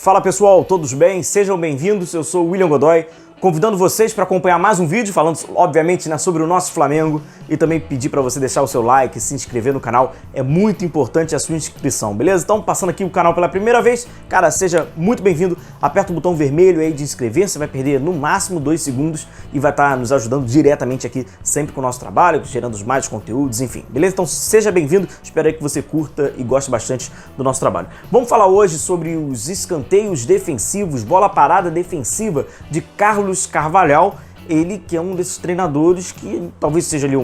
Fala pessoal, todos bem? Sejam bem-vindos, eu sou o William Godoy, convidando vocês para acompanhar mais um vídeo falando, obviamente, sobre o nosso Flamengo e também pedir para você deixar o seu like, se inscrever no canal, é muito importante a sua inscrição, beleza? Então, passando aqui o canal pela primeira vez, cara, seja muito bem-vindo, aperta o botão vermelho aí de inscrever, você vai perder no máximo 2 segundos e vai estar nos ajudando diretamente aqui, sempre com o nosso trabalho, gerando mais conteúdos, enfim, beleza? Então, seja bem-vindo, espero aí que você curta e goste bastante do nosso trabalho. Vamos falar hoje sobre os escanteios defensivos, bola parada defensiva de Carlos Carvalhal, ele que é um desses treinadores que talvez esteja ali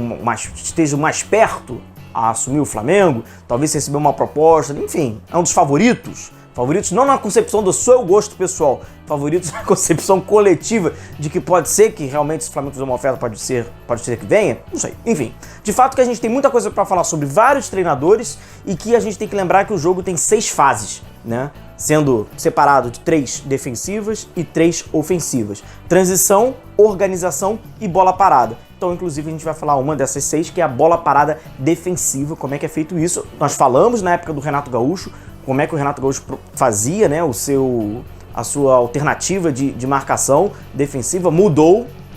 esteja mais perto a assumir o Flamengo, talvez recebeu uma proposta, enfim, é um dos favoritos. Favoritos não na concepção do seu gosto pessoal, favoritos na concepção coletiva de que pode ser que realmente se o Flamengo fizer uma oferta pode ser que venha, não sei. Enfim, de fato que a gente tem muita coisa para falar sobre vários treinadores e que a gente tem que lembrar que o jogo tem 6 fases, né? Sendo separado de 3 defensivas e 3 ofensivas. Transição, organização e bola parada. Então, inclusive, a gente vai falar uma dessas 6, que é a bola parada defensiva, como é que é feito isso. Nós falamos na época do Renato Gaúcho, como é que o Renato Gaúcho fazia, né, a sua alternativa de marcação defensiva,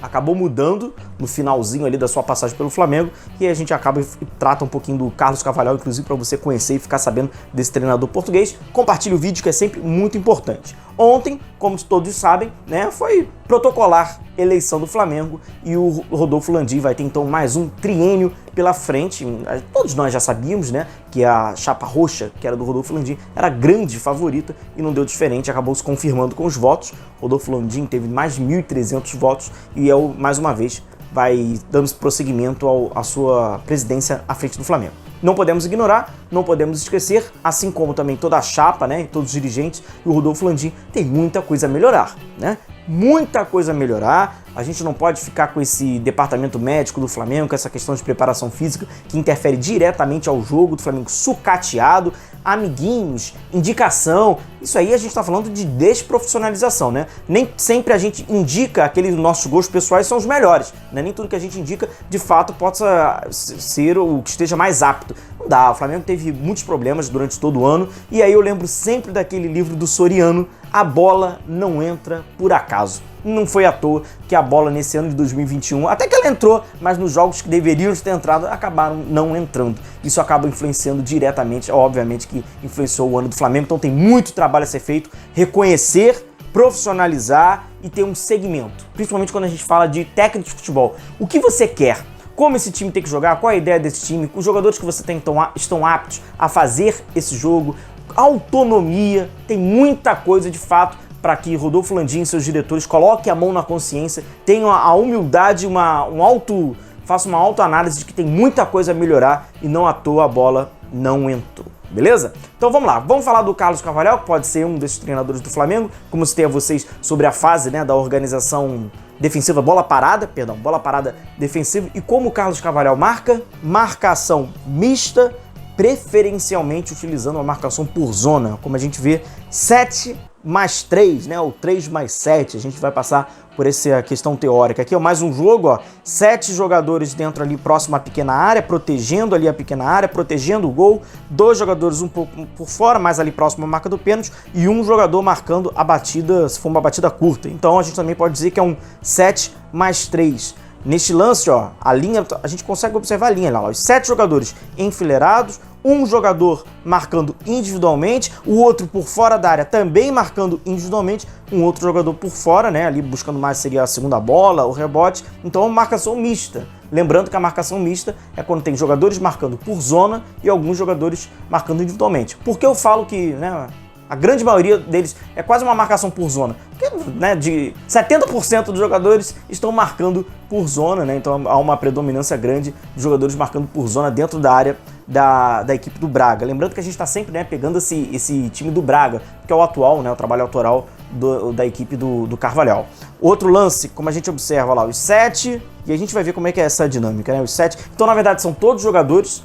acabou mudando no finalzinho ali da sua passagem pelo Flamengo, e a gente acaba e trata um pouquinho do Carlos Carvalhal, inclusive para você conhecer e ficar sabendo desse treinador português. Compartilhe o vídeo, que é sempre muito importante. Ontem, como todos sabem, né, foi protocolar eleição do Flamengo e o Rodolfo Landim vai ter então mais um triênio pela frente. Todos nós já sabíamos, né, que a chapa roxa, que era do Rodolfo Landim, era a grande favorita e não deu diferente, acabou se confirmando com os votos. Rodolfo Landim teve mais de 1.300 votos e mais uma vez vai dando prosseguimento à sua presidência à frente do Flamengo. Não podemos ignorar, não podemos esquecer, assim como também toda a chapa, né, todos os dirigentes e o Rodolfo Landim tem muita coisa a melhorar, né? Muita coisa a melhorar. A gente não pode ficar com esse departamento médico do Flamengo, com essa questão de preparação física que interfere diretamente ao jogo do Flamengo, sucateado, amiguinhos, indicação. Isso aí a gente está falando de desprofissionalização, né? Nem sempre a gente indica aqueles nossos gostos pessoais são os melhores, né? Nem tudo que a gente indica de fato possa ser o que esteja mais apto. Não dá, o Flamengo teve muitos problemas durante todo o ano e aí eu lembro sempre daquele livro do Soriano, A Bola Não Entra Por Acaso. Não foi à toa que a bola nesse ano de 2021, até que ela entrou, mas nos jogos que deveriam ter entrado, acabaram não entrando. Isso acaba influenciando diretamente, obviamente que influenciou o ano do Flamengo, então tem muito trabalho a ser feito, reconhecer, profissionalizar e ter um segmento, principalmente quando a gente fala de técnico de futebol. O que você quer? Como esse time tem que jogar? Qual a ideia desse time? Os jogadores que você tem estão aptos a fazer esse jogo? Autonomia, tem muita coisa de fato para que Rodolfo Landim e seus diretores coloquem a mão na consciência, tenham a humildade, façam uma autoanálise de que tem muita coisa a melhorar e não à toa a bola não entrou. Beleza? Então vamos lá, vamos falar do Carlos Carvalhal, que pode ser um desses treinadores do Flamengo, como citei a vocês sobre a fase, né, da organização defensiva, bola parada defensiva, e como o Carlos Carvalhal marcação mista, preferencialmente utilizando a marcação por zona, como a gente vê, 7+3, né, ou 3+7, a gente vai passar por essa questão teórica. Aqui é mais um jogo, ó, 7 jogadores dentro ali próximo à pequena área, protegendo ali a pequena área, protegendo o gol, 2 jogadores um pouco por fora, mais ali próximo à marca do pênalti, e um jogador marcando a batida, se for uma batida curta. Então a gente também pode dizer que é um 7+3. Neste lance, ó, a linha, a gente consegue observar a linha lá, ó, os 7 jogadores enfileirados, um jogador marcando individualmente, o outro por fora da área também marcando individualmente, um outro jogador por fora, né, ali buscando mais seria a segunda bola, o rebote, então uma marcação mista. Lembrando que a marcação mista é quando tem jogadores marcando por zona e alguns jogadores marcando individualmente. Por que eu falo que, né, a grande maioria deles é quase uma marcação por zona? Porque, né, de 70% dos jogadores estão marcando por zona, né? Então há uma predominância grande de jogadores marcando por zona dentro da área da equipe do Braga. Lembrando que a gente está sempre, né, pegando esse time do Braga, que é o atual, né, o trabalho autoral da equipe do Carvalhal. Outro lance, como a gente observa lá, os 7, e a gente vai ver como é que é essa dinâmica, né? Os 7, então na verdade são todos jogadores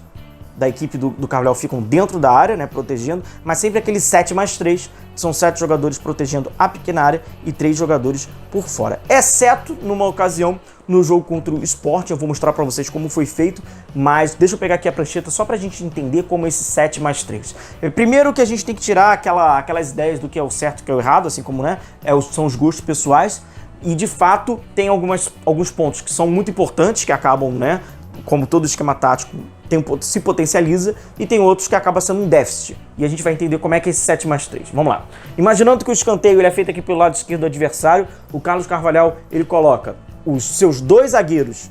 da equipe do Carvalhal ficam dentro da área, né, protegendo, mas sempre aquele 7+3, são 7 jogadores protegendo a pequena área e 3 jogadores por fora. Exceto numa ocasião no jogo contra o Sport, eu vou mostrar para vocês como foi feito, mas deixa eu pegar aqui a prancheta só para a gente entender como esse 7 mais 3. Primeiro que a gente tem que tirar aquelas ideias do que é o certo e o que é o errado, assim como, né, são os gostos pessoais, e de fato tem alguns pontos que são muito importantes, que acabam, né, como todo esquema tático, se potencializa, e tem outros que acaba sendo um déficit. E a gente vai entender como é que é esse 7 mais 3. Vamos lá. Imaginando que o escanteio ele é feito aqui pelo lado esquerdo do adversário, o Carlos Carvalhal ele coloca os seus 2 zagueiros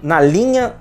na linha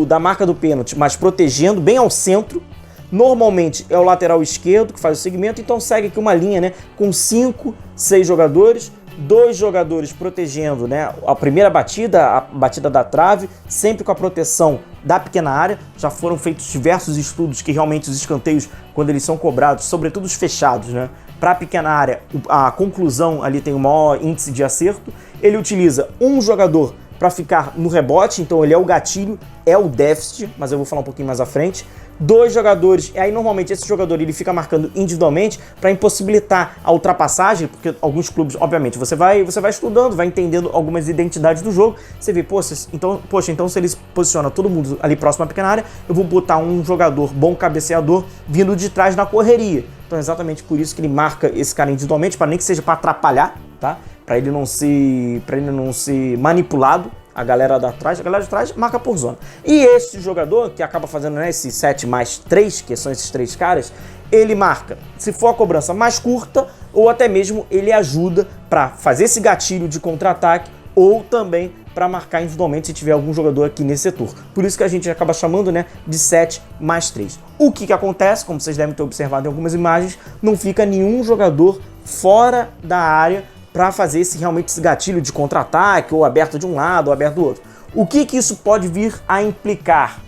da marca do pênalti, mas protegendo bem ao centro. Normalmente é o lateral esquerdo que faz o segmento, então segue aqui uma linha, né, com 5, 6 jogadores, 2 jogadores protegendo, né, a primeira batida, a batida da trave, sempre com a proteção da pequena área. Já foram feitos diversos estudos que realmente os escanteios, quando eles são cobrados, sobretudo os fechados, né, para a pequena área, a conclusão ali tem o maior índice de acerto. Ele utiliza um jogador para ficar no rebote, então ele é o gatilho, é o déficit, mas eu vou falar um pouquinho mais à frente. 2 jogadores, e aí normalmente esse jogador ele fica marcando individualmente para impossibilitar a ultrapassagem, porque alguns clubes, obviamente, você vai estudando, vai entendendo algumas identidades do jogo, você vê, poxa, então se eles posiciona todo mundo ali próximo à pequena área, eu vou botar um jogador bom cabeceador vindo de trás na correria. Então é exatamente por isso que ele marca esse cara individualmente, para nem que seja para atrapalhar, tá? Para ele não ser manipulado. A galera de trás marca por zona. E este jogador, que acaba fazendo, né, esse 7 mais 3, que são esses 3 caras, ele marca, se for a cobrança mais curta, ou até mesmo ele ajuda para fazer esse gatilho de contra-ataque, ou também para marcar individualmente se tiver algum jogador aqui nesse setor. Por isso que a gente acaba chamando, né, de 7 mais 3. O que acontece, como vocês devem ter observado em algumas imagens, não fica nenhum jogador fora da área para fazer realmente esse gatilho de contra-ataque, ou aberto de um lado, ou aberto do outro. O que isso pode vir a implicar?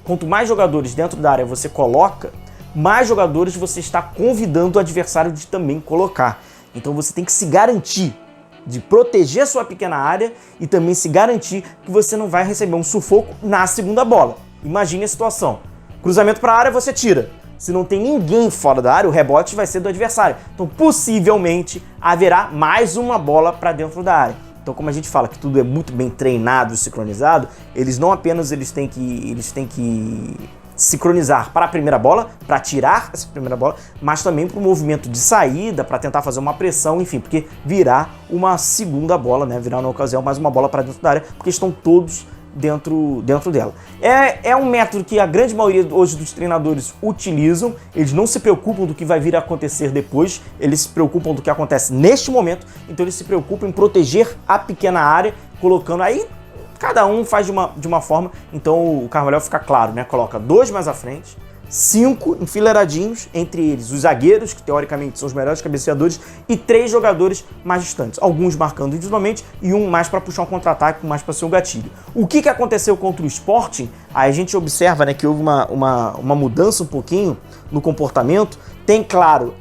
Quanto mais jogadores dentro da área você coloca, mais jogadores você está convidando o adversário de também colocar. Então você tem que se garantir de proteger a sua pequena área e também se garantir que você não vai receber um sufoco na segunda bola. Imagine a situação. Cruzamento para a área, você tira. Se não tem ninguém fora da área, o rebote vai ser do adversário. Então, possivelmente, haverá mais uma bola para dentro da área. Então, como a gente fala que tudo é muito bem treinado e sincronizado, eles não apenas têm que sincronizar para a primeira bola, para tirar essa primeira bola, mas também para o movimento de saída, para tentar fazer uma pressão, enfim, porque virá uma segunda bola, né? Virá na ocasião mais uma bola para dentro da área, porque estão todos dentro dela. É um método que a grande maioria hoje dos treinadores utilizam. Eles não se preocupam do que vai vir a acontecer depois, eles se preocupam do que acontece neste momento, então eles se preocupam em proteger a pequena área, colocando aí, cada um faz de uma forma. Então o Carvalhal fica claro, né? Coloca 2 mais à frente, 5 enfileiradinhos, entre eles os zagueiros, que teoricamente são os melhores cabeceadores, e 3 jogadores mais distantes, alguns marcando individualmente e um mais para puxar um contra-ataque, mais para ser o gatilho. O que aconteceu contra o Sporting? Aí a gente observa, né, que houve uma mudança um pouquinho no comportamento. Tem, claro,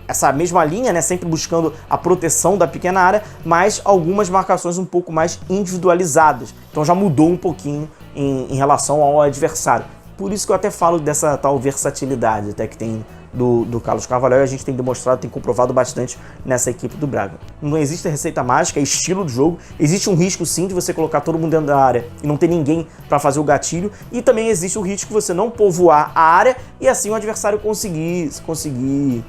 essa mesma linha, né, sempre buscando a proteção da pequena área, mas algumas marcações um pouco mais individualizadas. Então já mudou um pouquinho em relação ao adversário. Por isso que eu até falo dessa tal versatilidade até que tem do Carlos Carvalhal, e a gente tem demonstrado, tem comprovado bastante nessa equipe do Braga. Não existe receita mágica, é estilo de jogo. Existe um risco sim de você colocar todo mundo dentro da área e não ter ninguém para fazer o gatilho, e também existe o risco de você não povoar a área e assim o adversário conseguir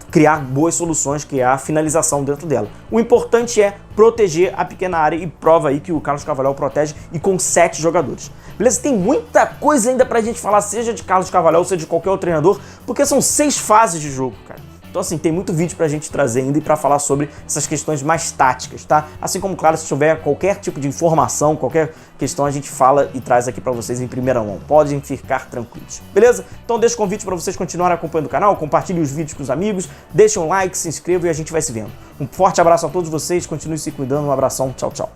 criar boas soluções, criar a finalização dentro dela. O importante é proteger a pequena área, e prova aí que o Carlos Carvalhal protege, e com 7 jogadores. Beleza? Tem muita coisa ainda pra gente falar, seja de Carlos Carvalhal, seja de qualquer outro treinador, porque são 6 fases de jogo, cara. Então assim, tem muito vídeo pra gente trazer ainda e pra falar sobre essas questões mais táticas, tá? Assim como, claro, se tiver qualquer tipo de informação, qualquer questão, a gente fala e traz aqui pra vocês em primeira mão. Podem ficar tranquilos, beleza? Então deixa o convite pra vocês continuarem acompanhando o canal, compartilhem os vídeos com os amigos, deixem um like, se inscrevam e a gente vai se vendo. Um forte abraço a todos vocês, continuem se cuidando, um abração, tchau, tchau.